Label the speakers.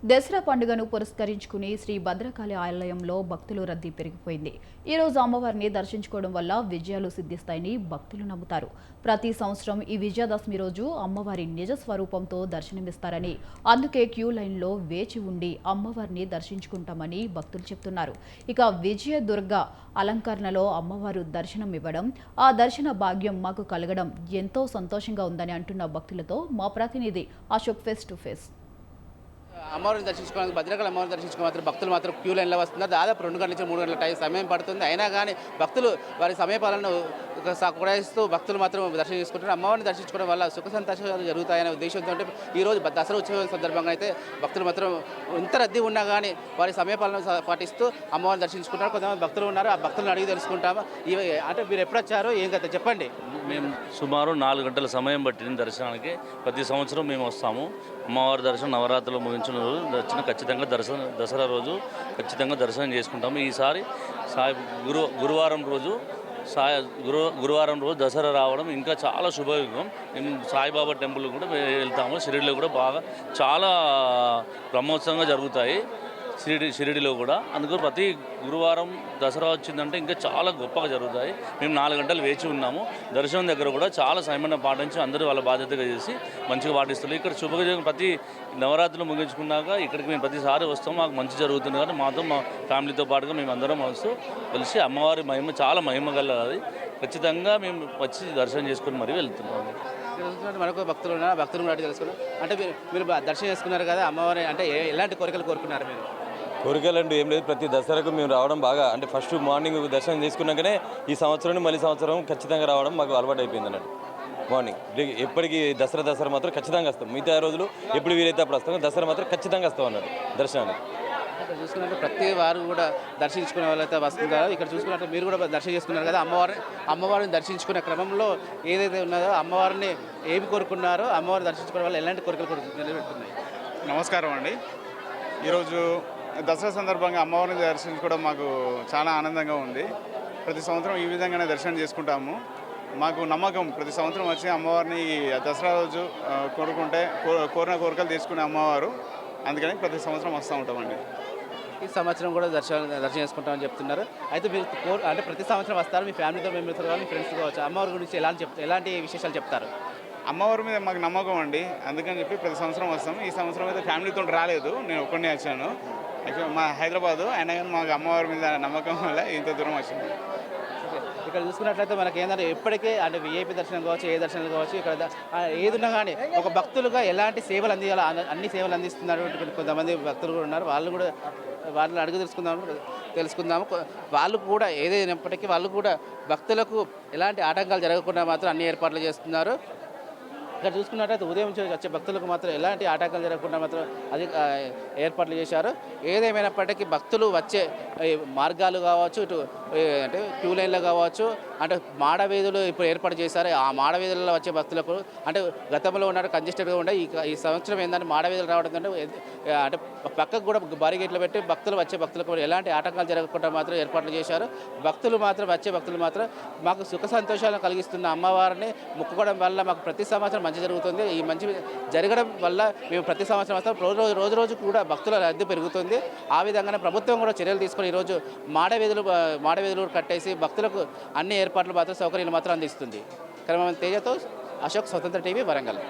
Speaker 1: దసరా పండుగను పురస్కరించుకుని శ్రీ భద్రకాళి ఆలయంలో భక్తుల రద్దీ పెరిగిపోయింది. ఈ రోజు అమ్మవారిని దర్శించుకోవడం వల్ల విజయాలు సిద్ధిస్తాయని భక్తులు నమ్ముతారు. ప్రతి సంవత్సరం ఈ విజయదశమి రోజు అమ్మవారి నిజ స్వరూపంతో దర్శనమిస్తారని, అందుకే క్యూ లైన్లో వేచి ఉండి అమ్మవారిని దర్శించుకుంటామని భక్తులు చెప్తున్నారు. ఇక విజయదుర్గ అలంకరణలో అమ్మవారు దర్శనం ఇవ్వడం, ఆ దర్శన భాగ్యం మాకు కలగడం ఎంతో సంతోషంగా ఉందని అంటున్న భక్తులతో మా ప్రతినిధి అశోక్ ఫేస్ టు ఫేస్.
Speaker 2: అమ్మవారిని దర్శించుకోవడానికి భద్రకాళి అమ్మవారిని దర్శించుకో మాత్రం భక్తులు మాత్రం క్యూ లైన్లో వస్తున్నారు. దాదాపు 2 గంటల నుంచి 3 గంటల టైం సమయం పడుతుంది. అయినా కానీ భక్తులు వారి సమయపాలనను కొడాయిస్తూ భక్తులు మాత్రం దర్శనం చేసుకుంటారు. అమ్మవారిని దర్శించుకోవడం వల్ల సుఖ సంతోషాలు జరుగుతాయనే ఉద్దేశంతో ఈరోజు దసరా ఉత్సవం సందర్భంగా అయితే భక్తులు మాత్రం ఎంత రద్దీ ఉన్నా కానీ వారి సమయపాలన పాటిస్తూ అమ్మవారిని దర్శించుకుంటారు. కొంతమంది భక్తులు ఉన్నారు, ఆ భక్తులను అడిగి తెలుసుకుంటాము. అంటే మీరు ఎప్పుడు వచ్చారో ఏం కదా చెప్పండి.
Speaker 3: మేము సుమారు 4 గంటల సమయం పట్టింది దర్శనానికి. ప్రతి సంవత్సరం మేము వస్తాము. అమ్మవారి దర్శనం నవరాత్రులు ముగించిన రోజు ఖచ్చితంగా దసరా రోజు ఖచ్చితంగా దర్శనం చేసుకుంటాము. ఈసారి గురువారం రోజు గురువారం రోజు దసరా రావడం ఇంకా చాలా శుభయుగం. మేము సాయిబాబా టెంపుల్ కూడా వెళ్తాము. షిరిడిలో కూడా బాగా చాలా బ్రహ్మోత్సవంగా జరుగుతాయి. షిరిడిలో కూడా అందుకు ప్రతి గురువారం దసరా వచ్చిందంటే ఇంకా చాలా గొప్పగా జరుగుతాయి. మేము 4 గంటలు వేచి ఉన్నాము. దర్శనం దగ్గర కూడా చాలా సమయం పాటించి అందరూ వాళ్ళ బాధ్యతగా చేసి మంచిగా పాటిస్తారు. ఇక్కడ శుభయోగం ప్రతి నవరాత్రులు ముగించుకున్నాక ఇక్కడికి మేము ప్రతిసారి వస్తాం. మాకు మంచి జరుగుతుంది కానీ మాతో మా ఫ్యామిలీతో పాటుగా మేము అందరం వస్తూ కలిసి అమ్మవారి మహిమ చాలా మహిమ కలది. ఖచ్చితంగా మేము వచ్చి దర్శనం చేసుకుని మరీ వెళ్తున్నాము.
Speaker 2: మరొక భక్తులు ఉన్నారు, భక్తులు కూడా తెలుసుకున్నారు. అంటే మీరు దర్శనం చేసుకున్నారు కదా అమ్మవారి, అంటే ఎలాంటి కోరికలు కోరుకున్నారు మీరు?
Speaker 4: కోరికలు అంటూ ఏం లేదు. ప్రతి దసరాకు మేము రావడం బాగా అంటే ఫస్ట్ మార్నింగ్ దర్శనం చేసుకున్నాకనే ఈ సంవత్సరం మళ్ళీ సంవత్సరం ఖచ్చితంగా రావడం మాకు అలవాటు అయిపోయింది అన్నట్టు. మార్నింగ్ ఎప్పటికీ దసరా మాత్రం ఖచ్చితంగా వస్తాం. మిగతా రోజులు ఎప్పుడు వీలైతే అప్పుడు వస్తాం. దసరా మాత్రం ఖచ్చితంగా వస్తాం అన్నట్టు దర్శనానికి.
Speaker 2: ఇక్కడ చూసుకున్నట్టు ప్రతి వారు కూడా దర్శించుకునే వాళ్ళైతే వస్తుంటారు. ఇక్కడ చూసుకున్నట్టు మీరు కూడా దర్శనం చేసుకున్నారు కదా అమ్మవారిని దర్శించుకునే క్రమంలో ఏదైతే ఉన్నదో అమ్మవారిని ఏమి కోరుకున్నారో, అమ్మవారిని దర్శించుకోవడం వల్ల ఎలాంటి కోరికలు నెరవేరుతున్నాయి?
Speaker 5: నమస్కారం అండి. ఈరోజు దసరా సందర్భంగా అమ్మవారిని దర్శించుకోవడం మాకు చాలా ఆనందంగా ఉంది. ప్రతి సంవత్సరం ఈ విధంగానే దర్శనం చేసుకుంటాము. మాకు నమ్మకం ప్రతి సంవత్సరం వచ్చి అమ్మవారిని దసరా రోజు కోరిన కోరికలు తీసుకునే అమ్మవారు, అందుకని ప్రతి సంవత్సరం వస్తూ ఉంటామండి.
Speaker 2: ఈ సంవత్సరం కూడా దర్శనం చేసుకుంటామని చెప్తున్నారు. అయితే మీరు అంటే ప్రతి సంవత్సరం వస్తారు, మీ ఫ్యామిలీతో మెంబర్స్ కానీ మీ ఫ్రెండ్స్ కావచ్చు, అమ్మవారి గురించి ఎలాంటి విశేషాలు చెప్తారు?
Speaker 5: అమ్మవారి మీద మాకు నమ్మకం అండి, అందుకని చెప్పి ప్రతి సంవత్సరం వస్తాము. ఈ సంవత్సరం అయితే ఫ్యామిలీతో రాలేదు, నేను ఒక్కడినే వచ్చాను. యాక్చువల్ మా హైదరాబాదు, అయినా కానీ మాకు అమ్మవారి మీద నమ్మకం వల్ల ఇంత దూరం వచ్చింది.
Speaker 2: ఇక్కడ చూసుకున్నట్లయితే మనకి ఏంటంటే ఎప్పటికే అంటే విఐపి దర్శనం కావచ్చు, ఏ దర్శనం కావచ్చు, ఇక్కడ ఏదున్నా కానీ ఒక భక్తులుగా ఎలాంటి సేవలు అందియాలో అన్ని సేవలు అందిస్తున్నటువంటి కొంతమంది భక్తులు కూడా ఉన్నారు. వాళ్ళని అడిగి తెలుసుకుందాము. వాళ్ళు కూడా ఏదైనప్పటికీ వాళ్ళు కూడా భక్తులకు ఎలాంటి ఆటంకాలు జరగకుండా మాత్రం అన్ని ఏర్పాట్లు చేస్తున్నారు. ఇక్కడ చూసుకున్నట్లయితే ఉదయం నుంచి వచ్చే భక్తులకు మాత్రం ఎలాంటి ఆటంకాలు జరగకుండా మాత్రం అది ఏర్పాట్లు చేశారు. ఏదేమైనప్పటికీ భక్తులు వచ్చే మార్గాలు కావచ్చు, ఇటు అంటే క్యూ లైన్లో కావచ్చు, అంటే మాడవీధులు ఇప్పుడు ఏర్పాటు చేశారు. ఆ మాడవీధులలో వచ్చే భక్తులకు అంటే గతంలో ఉన్నట్టు కంజెస్టెడ్గా ఉండే ఈ సంవత్సరం ఏంటంటే మాడవీధులు రావడం అంటే పక్కకు కూడా బారిగేట్లు పెట్టి వచ్చే భక్తులకు ఎలాంటి ఆటంకాలు జరగకుండా మాత్రం ఏర్పాట్లు చేశారు. వచ్చే భక్తులు మాత్రం మాకు సుఖ సంతోషాలను కలిగిస్తున్న అమ్మవారిని మొక్కుకోవడం వల్ల మాకు ప్రతి సంవత్సరం మంచి జరుగుతుంది. ఈ మంచి జరగడం వల్ల మేము ప్రతి సంవత్సరం వస్తాం. రోజు కూడా భక్తుల రద్దీ పెరుగుతుంది. ఆ విధంగానే ప్రభుత్వం కూడా చర్యలు తీసుకొని ఈరోజు మాడవీధులు కట్టేసి భక్తులకు అన్ని ఏర్పాట్లు మాత్రం సౌకర్యాలు మాత్రం అందిస్తుంది. క్రమం తేజతో అశోక్, స్వతంత్ర టీవీ, వరంగల్.